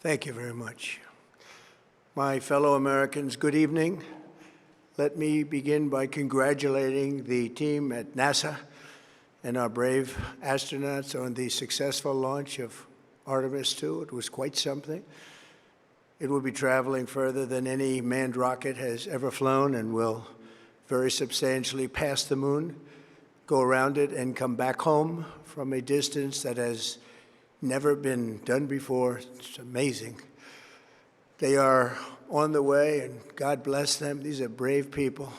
Thank you very much. My fellow Americans, good evening. Let me begin by congratulating the team at NASA and our brave astronauts on the successful launch of Artemis II. It was quite something. It will be traveling further than any manned rocket has ever flown and will very substantially pass the moon, go around it, and come back home from a distance that has never been done before. It's amazing. They are on the way, and God bless them. These are brave people.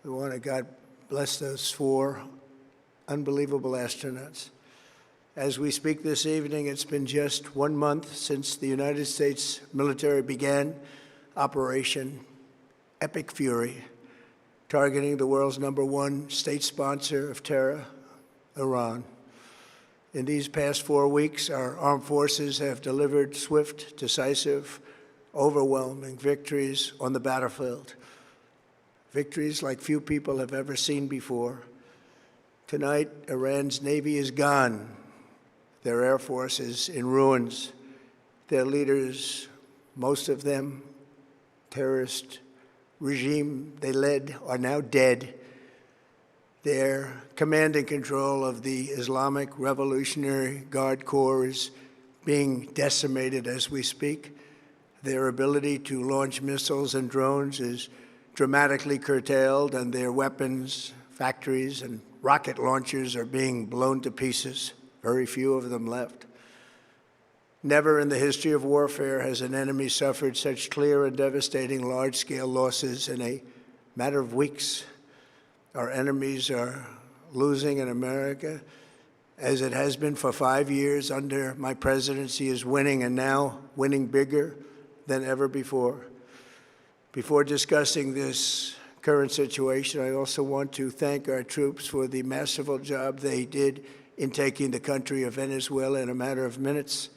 We want to God bless those 4 unbelievable astronauts. As we speak this evening, it's been just 1 month since the United States military began Operation Epic Fury, targeting the world's #1 state sponsor of terror, Iran. In these past 4 weeks, our armed forces have delivered swift, decisive, overwhelming victories on the battlefield, victories like few people have ever seen before. Tonight, Iran's Navy is gone. Their Air Force is in ruins. Their leaders, most of them terrorist regime they led, are now dead. Their command and control of the Islamic Revolutionary Guard Corps is being decimated as we speak. Their ability to launch missiles and drones is dramatically curtailed, and their weapons, factories, and rocket launchers are being blown to pieces. Very few of them left. Never in the history of warfare has an enemy suffered such clear and devastating large-scale losses in a matter of weeks. Our enemies are losing in America, as it has been for 5 years under my presidency, is winning, and now winning bigger than ever before. Before discussing this current situation, I also want to thank our troops for the masterful job they did in taking the country of Venezuela in a matter of minutes.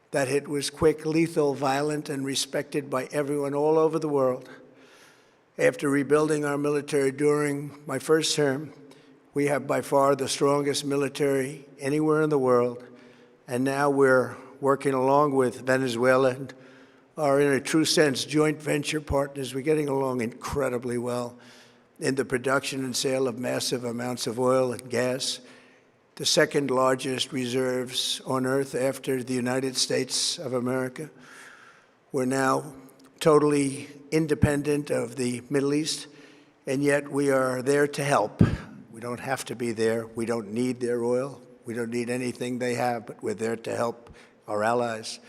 That hit was quick, lethal, violent, and respected by everyone all over the world. After rebuilding our military during my first term, we have by far the strongest military anywhere in the world, and now we're working along with Venezuela and are, in a true sense, joint venture partners. We're getting along incredibly well in the production and sale of massive amounts of oil and gas, the second largest reserves on Earth after the United States of America. We're now totally independent of the Middle East, and yet we are there to help. We don't have to be there. We don't need their oil. We don't need anything they have, but we're there to help our allies.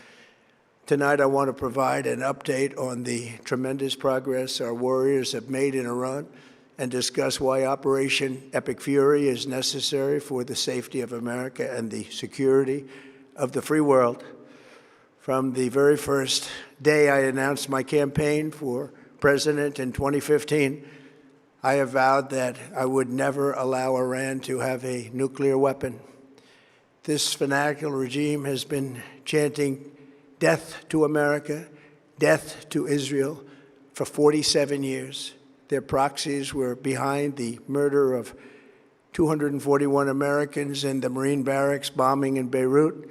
Tonight, I want to provide an update on the tremendous progress our warriors have made in Iran and discuss why Operation Epic Fury is necessary for the safety of America and the security of the free world. From the very first day I announced my campaign for president in 2015, I have vowed that I would never allow Iran to have a nuclear weapon. This fanatical regime has been chanting death to America, death to Israel for 47 years. Their proxies were behind the murder of 241 Americans in the Marine barracks bombing in Beirut,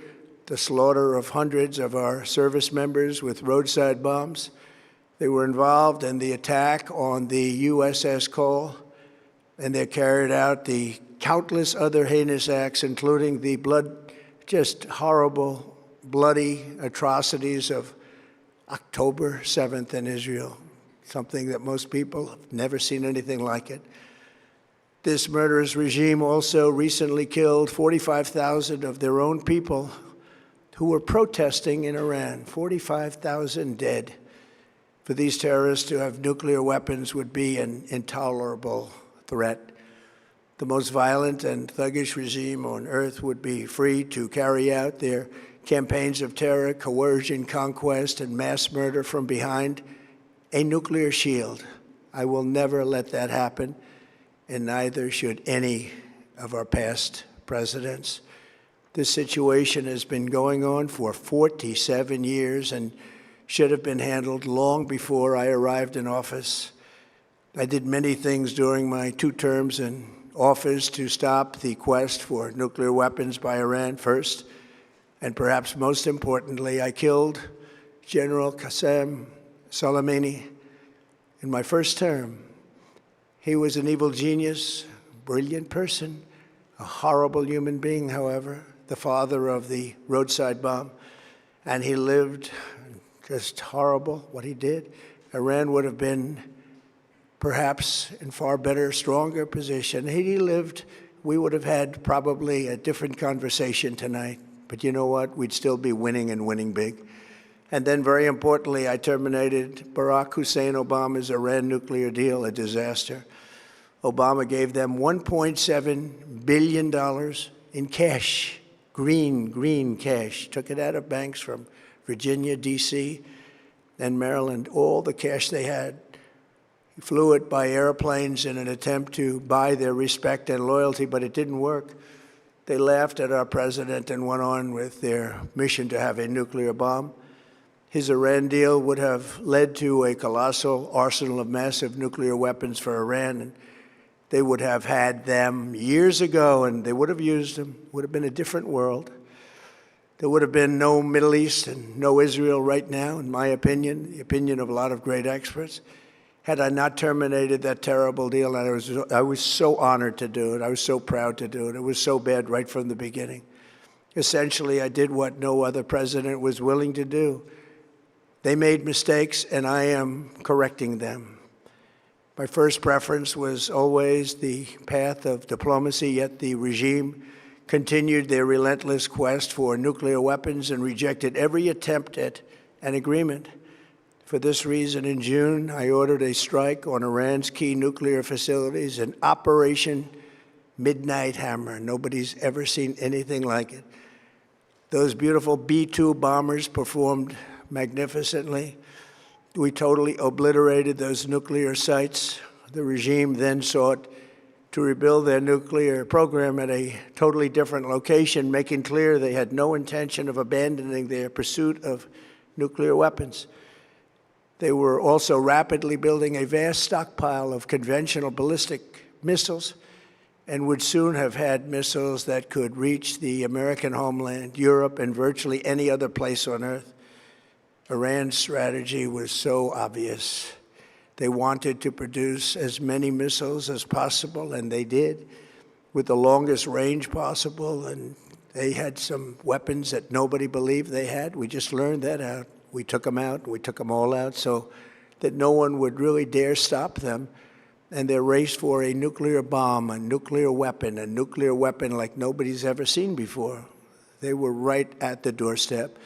the slaughter of hundreds of our service members with roadside bombs. They were involved in the attack on the USS Cole, and they carried out the countless other heinous acts, including the just horrible, bloody atrocities of October 7th in Israel, something that most people have never seen anything like it. This murderous regime also recently killed 45,000 of their own people who were protesting in Iran. 45,000 dead. For these terrorists to have nuclear weapons would be an intolerable threat. The most violent and thuggish regime on earth would be free to carry out their campaigns of terror, coercion, conquest, and mass murder from behind a nuclear shield. I will never let that happen, and neither should any of our past presidents. This situation has been going on for 47 years and should have been handled long before I arrived in office. I did many things during my 2 terms in office to stop the quest for nuclear weapons by Iran. First, And perhaps most importantly, I killed General Qasem Soleimani in my first term. He was an evil genius, brilliant person, a horrible human being, however, the father of the roadside bomb. And he lived just horrible, what he did. Iran would have been perhaps in far better, stronger position. Had he lived, we would have had probably a different conversation tonight. But you know what? We'd still be winning and winning big. And then, very importantly, I terminated Barack Hussein Obama's Iran nuclear deal, a disaster. Obama gave them $1.7 billion in cash, green cash. Took it out of banks from Virginia, D.C., and Maryland, all the cash they had. He flew it by airplanes in an attempt to buy their respect and loyalty, but it didn't work. They laughed at our president and went on with their mission to have a nuclear bomb. His Iran deal would have led to a colossal arsenal of massive nuclear weapons for Iran, and they would have had them years ago, and they would have used them. It would have been a different world. There would have been no Middle East and no Israel right now, in my opinion, the opinion of a lot of great experts, had I not terminated that terrible deal. And I was so honored to do it. I was so proud to do it. It was so bad right from the beginning. Essentially, I did what no other president was willing to do. They made mistakes, and I am correcting them. My first preference was always the path of diplomacy, yet the regime continued their relentless quest for nuclear weapons and rejected every attempt at an agreement. For this reason, in June, I ordered a strike on Iran's key nuclear facilities, an Operation Midnight Hammer. Nobody's ever seen anything like it. Those beautiful B-2 bombers performed magnificently. We totally obliterated those nuclear sites. The regime then sought to rebuild their nuclear program at a totally different location, making clear they had no intention of abandoning their pursuit of nuclear weapons. They were also rapidly building a vast stockpile of conventional ballistic missiles and would soon have had missiles that could reach the American homeland, Europe, and virtually any other place on Earth. Iran's strategy was so obvious. They wanted to produce as many missiles as possible, and they did, with the longest range possible, and they had some weapons that nobody believed they had. We just learned that out. We took them out. We took them all out so that no one would really dare stop them. And their race for a nuclear bomb, a nuclear weapon like nobody's ever seen before. They were right at the doorstep.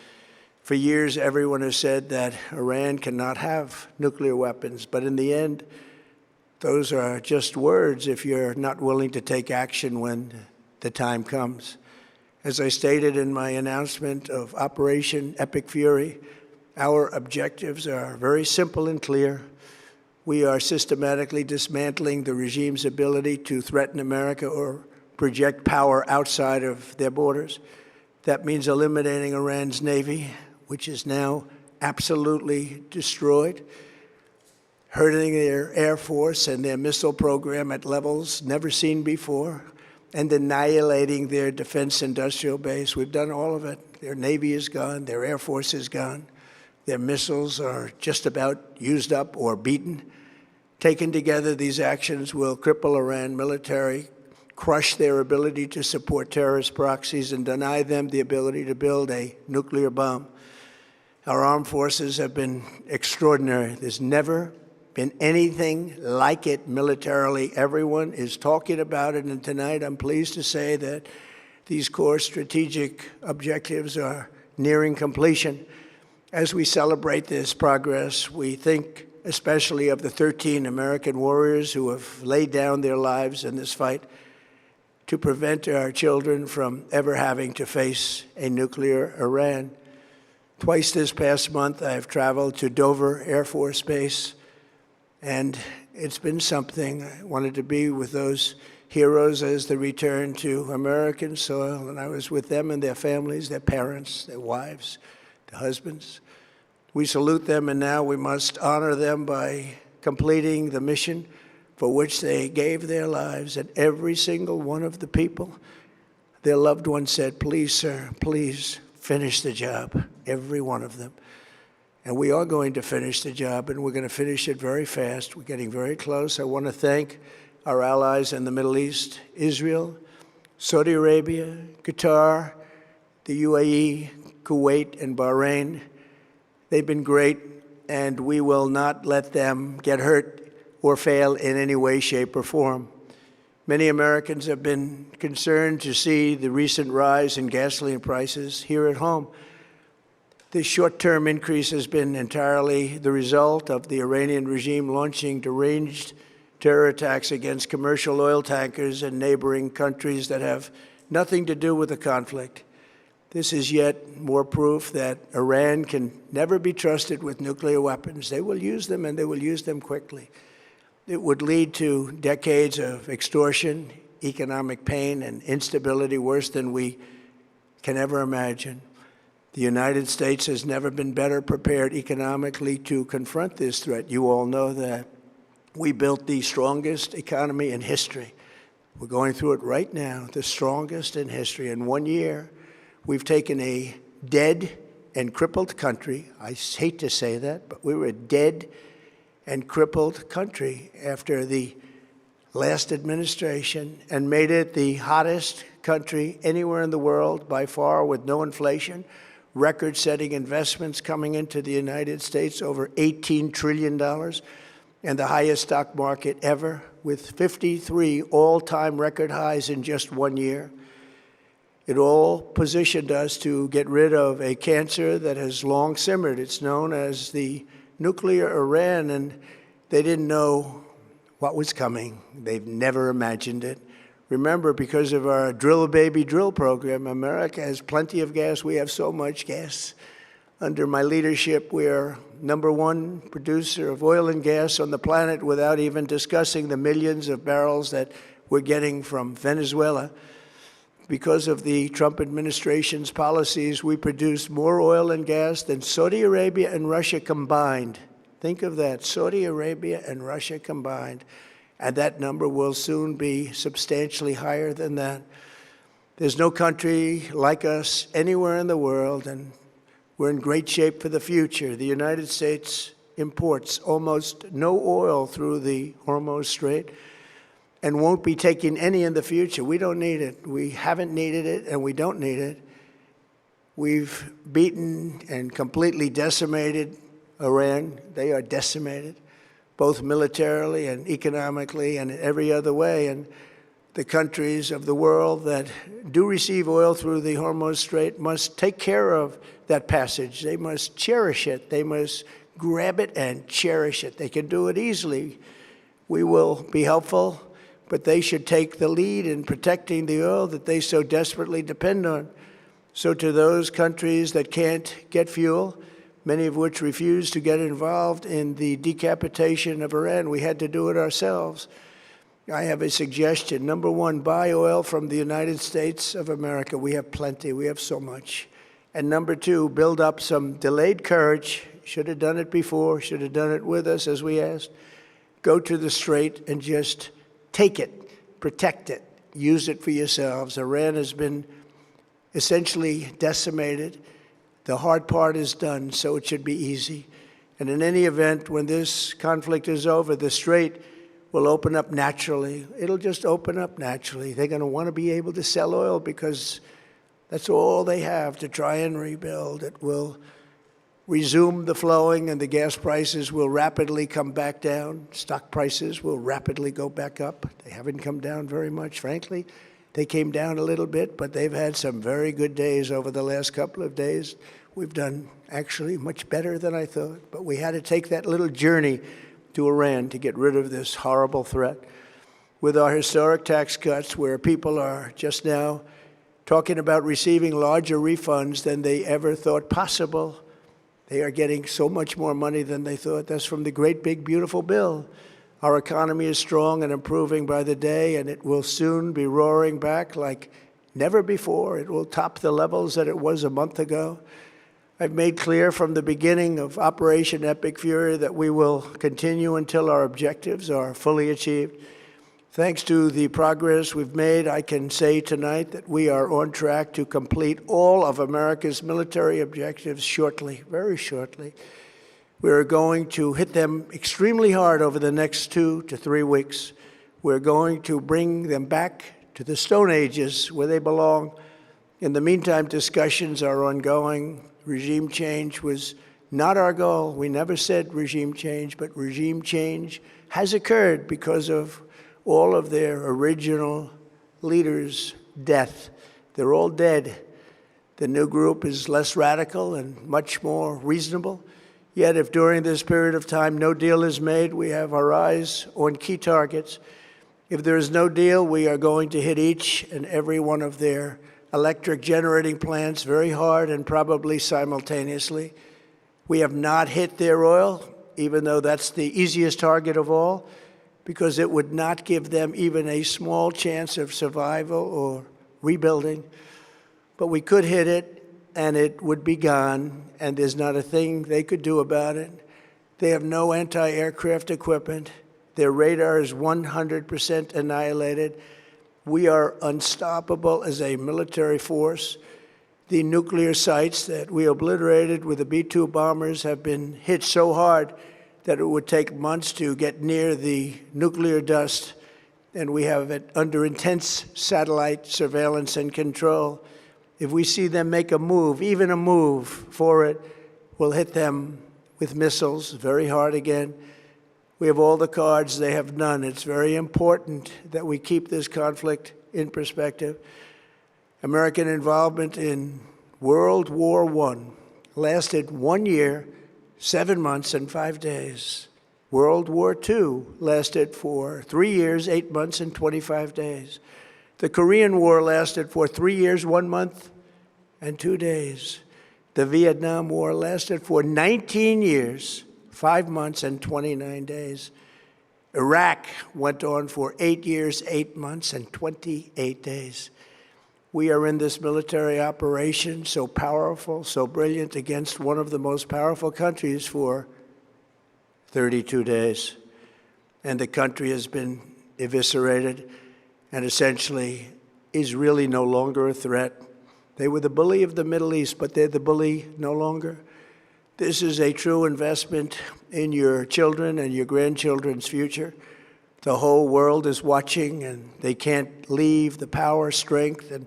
For years, everyone has said that Iran cannot have nuclear weapons, but in the end, those are just words if you're not willing to take action when the time comes. As I stated in my announcement of Operation Epic Fury, our objectives are very simple and clear. We are systematically dismantling the regime's ability to threaten America or project power outside of their borders. That means eliminating Iran's Navy, which is now absolutely destroyed, hurting their Air Force and their missile program at levels never seen before, and annihilating their defense industrial base. We've done all of it. Their Navy is gone. Their Air Force is gone. Their missiles are just about used up or beaten. Taken together, these actions will cripple Iran military, crush their ability to support terrorist proxies, and deny them the ability to build a nuclear bomb. Our armed forces have been extraordinary. There's never been anything like it militarily. Everyone is talking about it, and tonight I'm pleased to say that these core strategic objectives are nearing completion. As we celebrate this progress, we think especially of the 13 American warriors who have laid down their lives in this fight to prevent our children from ever having to face a nuclear Iran. Twice this past month, I've traveled to Dover Air Force Base, and it's been something. I wanted to be with those heroes as they return to American soil, and I was with them and their families, their parents, their wives, their husbands. We salute them, and now we must honor them by completing the mission for which they gave their lives. And every single one of the people, their loved ones said, "Please, sir, please finish the job, every one of them. And we are going to finish the job, and we're going to finish it very fast. We're getting very close. I want to thank our allies in the Middle East, Israel, Saudi Arabia, Qatar, the UAE, Kuwait, and Bahrain. They've been great, and we will not let them get hurt or fail in any way, shape, or form. Many Americans have been concerned to see the recent rise in gasoline prices here at home. This short-term increase has been entirely the result of the Iranian regime launching deranged terror attacks against commercial oil tankers in neighboring countries that have nothing to do with the conflict. This is yet more proof that Iran can never be trusted with nuclear weapons. They will use them, and they will use them quickly. It would lead to decades of extortion, economic pain, and instability worse than we can ever imagine. The United States has never been better prepared economically to confront this threat. You all know that. We built the strongest economy in history. We're going through it right now, the strongest in history. In 1 year, we've taken a dead and crippled country. I hate to say that, but we were a dead and crippled country after the last administration and made it the hottest country anywhere in the world by far, with no inflation, record-setting investments coming into the United States, over $18 trillion, and the highest stock market ever, with 53 all-time record highs in just 1 year. It all positioned us to get rid of a cancer that has long simmered. It's known as the nuclear Iran, and they didn't know what was coming. They've never imagined it. Remember, because of our Drill Baby Drill program, America has plenty of gas. We have so much gas. Under my leadership, we are #1 producer of oil and gas on the planet, without even discussing the millions of barrels that we're getting from Venezuela. Because of the Trump administration's policies, we produce more oil and gas than Saudi Arabia and Russia combined. Think of that, Saudi Arabia and Russia combined. And that number will soon be substantially higher than that. There's no country like us anywhere in the world, and we're in great shape for the future. The United States imports almost no oil through the Hormuz Strait, and won't be taking any in the future. We don't need it. We haven't needed it, and we don't need it. We've beaten and completely decimated Iran. They are decimated, both militarily and economically and in every other way. And the countries of the world that do receive oil through the Hormuz Strait must take care of that passage. They must cherish it. They must grab it and cherish it. They can do it easily. We will be helpful, but they should take the lead in protecting the oil that they so desperately depend on. So to those countries that can't get fuel, many of which refuse to get involved in the decapitation of Iran, we had to do it ourselves. I have a suggestion. #1, buy oil from the United States of America. We have plenty. We have so much. And #2, build up some delayed courage. Should have done it before. Should have done it with us, as we asked. Go to the Strait and just take it, protect it, use it for yourselves. Iran has been essentially decimated. The hard part is done, so it should be easy. And in any event, when this conflict is over, the Strait will open up naturally. It'll just open up naturally. They're going to want to be able to sell oil because that's all they have to try and rebuild. It will resume the flowing, and the gas prices will rapidly come back down. Stock prices will rapidly go back up. They haven't come down very much, frankly. They came down a little bit, but they've had some very good days over the last couple of days. We've done actually much better than I thought, but we had to take that little journey to Iran to get rid of this horrible threat. With our historic tax cuts, where people are just now talking about receiving larger refunds than they ever thought possible, they are getting so much more money than they thought. That's from the great, big, beautiful bill. Our economy is strong and improving by the day, and it will soon be roaring back like never before. It will top the levels that it was a month ago. I've made clear from the beginning of Operation Epic Fury that we will continue until our objectives are fully achieved. Thanks to the progress we've made, I can say tonight that we are on track to complete all of America's military objectives shortly, very shortly. We're going to hit them extremely hard over the next 2 to 3 weeks. We're going to bring them back to the Stone Ages where they belong. In the meantime, discussions are ongoing. Regime change was not our goal. We never said regime change, but regime change has occurred because of all of their original leaders' death. They're all dead. The new group is less radical and much more reasonable. Yet if during this period of time no deal is made, we have our eyes on key targets. If there is no deal, we are going to hit each and every one of their electric generating plants very hard and probably simultaneously. We have not hit their oil, even though that's the easiest target of all, because it would not give them even a small chance of survival or rebuilding. But we could hit it, and it would be gone, and there's not a thing they could do about it. They have no anti-aircraft equipment. Their radar is 100% annihilated. We are unstoppable as a military force. The nuclear sites that we obliterated with the B-2 bombers have been hit so hard that it would take months to get near the nuclear dust, and we have it under intense satellite surveillance and control. If we see them make a move, even a move for it, we'll hit them with missiles very hard again. We have all the cards, they have none. It's very important that we keep this conflict in perspective. American involvement in World War I lasted 1 year, 7 months and 5 days. World War II lasted for 3 years, 8 months and 25 days. The Korean War lasted for 3 years, 1 month and 2 days. The Vietnam War lasted for 19 years, 5 months and 29 days. Iraq went on for 8 years, 8 months and 28 days. We are in this military operation, so powerful, so brilliant, against one of the most powerful countries for 32 days. And the country has been eviscerated and essentially is really no longer a threat. They were the bully of the Middle East, but they're the bully no longer. This is a true investment in your children and your grandchildren's future. The whole world is watching, and they can't leave the power, strength, and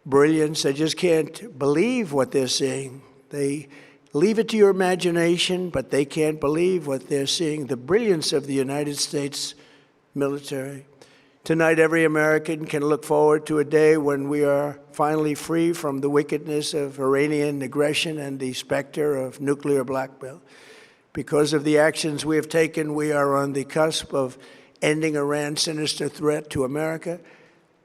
brilliance. They just can't believe what they're seeing. They leave it to your imagination, but they can't believe what they're seeing, the brilliance of the United States military. Tonight, every American can look forward to a day when we are finally free from the wickedness of Iranian aggression and the specter of nuclear blackmail. Because of the actions we have taken, we are on the cusp of ending Iran's sinister threat to America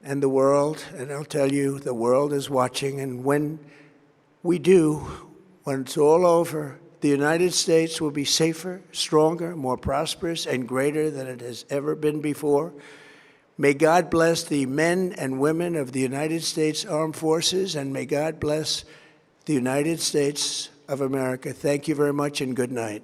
and the world. And I'll tell you, the world is watching. And when we do, when it's all over, the United States will be safer, stronger, more prosperous, and greater than it has ever been before. May God bless the men and women of the United States Armed Forces, and may God bless the United States of America. Thank you very much, and good night.